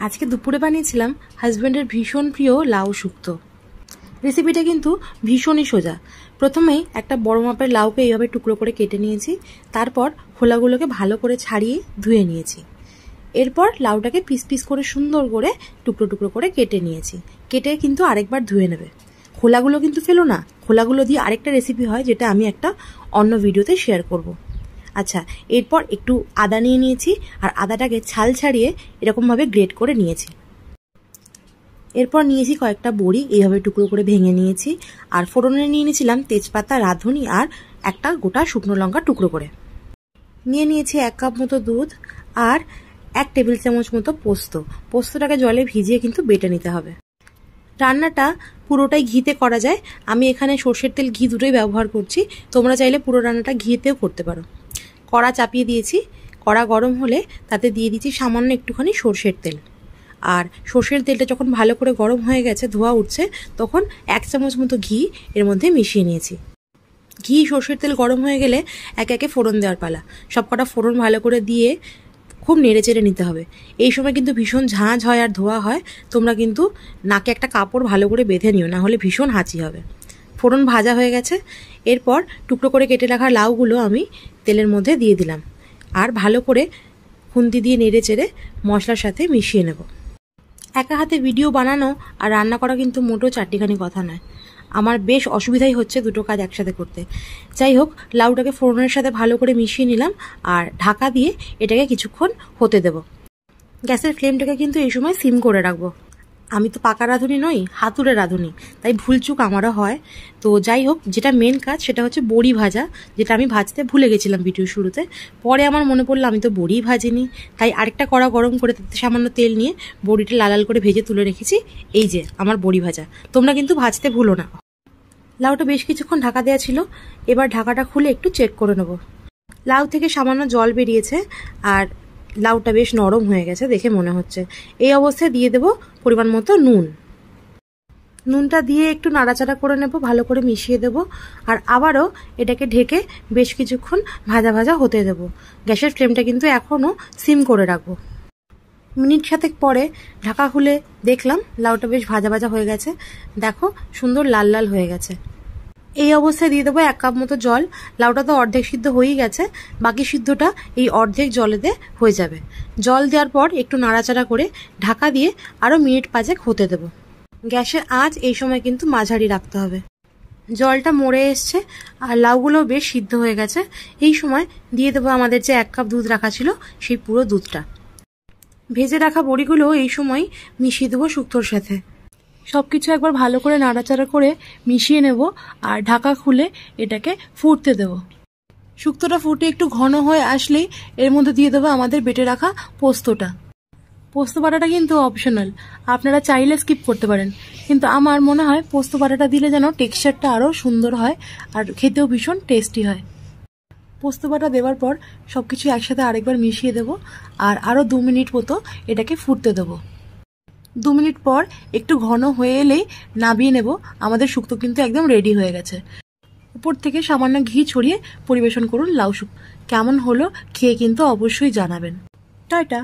আজকে দুপুরে বানিয়েছিলাম হাজব্যান্ডের ভীষণ প্রিয় লাউ শুক্তো। রেসিপিটা কিন্তু ভীষণই সোজা। প্রথমেই একটা বড় মাপের লাউকে এইভাবে টুকরো করে কেটে নিয়েছি, তারপর খোলাগুলোকে ভালো করে ছাড়িয়ে ধুয়ে নিয়েছি। এরপর লাউটাকে পিস পিস করে সুন্দর করে টুকরো টুকরো করে কেটে নিয়েছি। কেটে কিন্তু আরেকবার ধুয়ে নেবে। খোলাগুলো কিন্তু ফেলো না, খোলাগুলো দিয়ে আরেকটা রেসিপি হয় যেটা আমি একটা অন্য ভিডিওতে শেয়ার করব। আচ্ছা, এরপর একটু আদা নিয়ে নিয়েছি আর আদাটাকে ছাল ছাড়িয়ে এরকমভাবে গ্রেট করে নিয়েছি। এরপর নিয়েছি কয়েকটা বড়ি, এইভাবে টুকরো করে ভেঙে নিয়েছি। আর ফোড়নে নিয়ে নিয়েছিলাম তেজপাতা, রাঁধুনি আর একটা গোটা শুকনো লঙ্কা টুকরো করে। নিয়ে নিয়েছি 1 কাপ মতো দুধ আর 1 টেবিল চামচ মতো পোস্ত। পোস্তটাকে জলে ভিজিয়ে কিন্তু বেটে নিতে হবে। রান্নাটা পুরোটাই ঘিতে করা যায়, আমি এখানে সর্ষের তেল ঘি দুটোই ব্যবহার করছি। তোমরা চাইলে পুরো রান্নাটা ঘিতেও করতে পারো। কড়া চাপিয়ে দিয়েছি, কড়া গরম হলে তাতে দিয়ে দিচ্ছি সামান্য একটুখানি সর্ষের তেল। আর সর্ষের তেলটা যখন ভালো করে গরম হয়ে গেছে, ধোয়া উঠছে, তখন 1 চামচ মতো ঘি এর মধ্যে মিশিয়ে নিয়েছি। ঘি সর্ষের তেল গরম হয়ে গেলে একে একে ফোড়ন দেওয়ার পালা। সবকটা ফোড়ন ভালো করে দিয়ে খুব নেড়ে চেড়ে নিতে হবে। এই সময় কিন্তু ভীষণ ঝাঁঝ হয় আর ধোয়া হয়, তোমরা কিন্তু নাকে একটা কাপড় ভালো করে বেঁধে নিও, না হলে ভীষণ হাঁচি হবে। ফোড়ন ভাজা হয়ে গেছে, এরপর টুকরো করে কেটে রাখা লাউগুলো আমি তেলের মধ্যে দিয়ে দিলাম আর ভালো করে খুন্তি দিয়ে নেড়ে চেড়ে মশলার সাথে মিশিয়ে নেব। একা হাতে ভিডিও বানানো আর রান্না করা কিন্তু মোটেও চারটিখানি কথা নয়। আমার বেশ অসুবিধাই হচ্ছে দুটো কাজ একসাথে করতে। যাই হোক, লাউটাকে ফোড়নের সাথে ভালো করে মিশিয়ে নিলাম আর ঢাকা দিয়ে এটাকে কিছুক্ষণ হতে দেব। গ্যাসের ফ্লেমটাকে কিন্তু এই সময় সিম করে রাখবো। আমি তো পাকা রাঁধুনি নই, হাতুড়ে রাঁধুনি, তাই ভুলচুক আমারও হয়। তো যাই হোক, যেটা মেন কাজ সেটা হচ্ছে বড়ি ভাজা, যেটা আমি ভাজতে ভুলে গেছিলাম ভিডিওর শুরুতে। পরে আমার মনে পড়লো আমি তো বড়িই ভাজিনি, তাই আরেকটা কড়া গরম করে তাতে সামান্য তেল নিয়ে বড়িটা লাল লাল করে ভেজে তুলে রেখেছি। এই যে আমার বড়ি ভাজা, তোমরা কিন্তু ভাজতে ভুলো না। লাউটা বেশ কিছুক্ষণ ঢাকা দেওয়া ছিল, এবার ঢাকাটা খুলে একটু চেক করে নেব। লাউ থেকে সামান্য জল বেরিয়েছে আর লাউটা বেশ নরম হয়ে গেছে দেখে মনে হচ্ছে। এই অবস্থায় দিয়ে দেব পরিমাণ মতো নুন। নুনটা দিয়ে একটু নাড়াচাড়া করে নেব, ভালো করে মিশিয়ে দেব আর আবারও এটাকে ঢেকে বেশ কিছুক্ষণ ভাজা ভাজা হতে দেব। গ্যাসের ফ্লেমটা কিন্তু এখনও সিম করে রাখবো। মিনিট 7 পরে ঢাকা খুলে দেখলাম লাউটা বেশ ভাজা ভাজা হয়ে গেছে। দেখো, সুন্দর লাল লাল হয়ে গেছে। এই অবস্থায় দিয়ে দেবো 1 কাপ মতো জল। লাউটা তো অর্ধেক সিদ্ধ হয়েই গেছে, বাকি সিদ্ধটা এই অর্ধেক জলেতে হয়ে যাবে। জল দেওয়ার পর একটু নাড়াচাড়া করে ঢাকা দিয়ে আরও মিনিট 5 হতে দেব। গ্যাসের আঁচ এই সময় কিন্তু মাঝারি রাখতে হবে। জলটা মরে এসছে আর লাউগুলো বেশ সিদ্ধ হয়ে গেছে। এই সময় দিয়ে দেবো আমাদের যে 1 কাপ দুধ রাখা ছিল সেই পুরো দুধটা। ভেজে রাখা বড়িগুলো এই সময় মিশিয়ে দেবো শুক্তোর সাথে। সবকিছু একবার ভালো করে নাড়াচাড়া করে মিশিয়ে নেব আর ঢাকা খুলে এটাকে ফুটতে দেব। শুক্তোটা ফুটে একটু ঘন হয়ে আসলেই এর মধ্যে দিয়ে দেবো আমাদের বেটে রাখা পোস্তটা। পোস্ত বাটাটা কিন্তু অপশনাল, আপনারা চাইলে স্কিপ করতে পারেন, কিন্তু আমার মনে হয় পোস্ত বাটাটা দিলে যেন টেক্সচারটা আরও সুন্দর হয় আর খেতেও ভীষণ টেস্টি হয়। পোস্ত বাটা দেওয়ার পর সবকিছু একসাথে আরেকবার মিশিয়ে দেব আর আরও 2 মিনিট মতো এটাকে ফুটতে দেব। 2 মিনিট পর একটু ঘন হয়ে এলেই নামিয়ে নেব। আমাদের শুক্তো কিন্তু একদম রেডি হয়ে গেছে। উপর থেকে সামান্য ঘি ছড়িয়ে পরিবেশন করুন লাউ শুক্তো। কেমন হলো খেয়ে কিন্তু অবশ্যই জানাবেন। টাটা।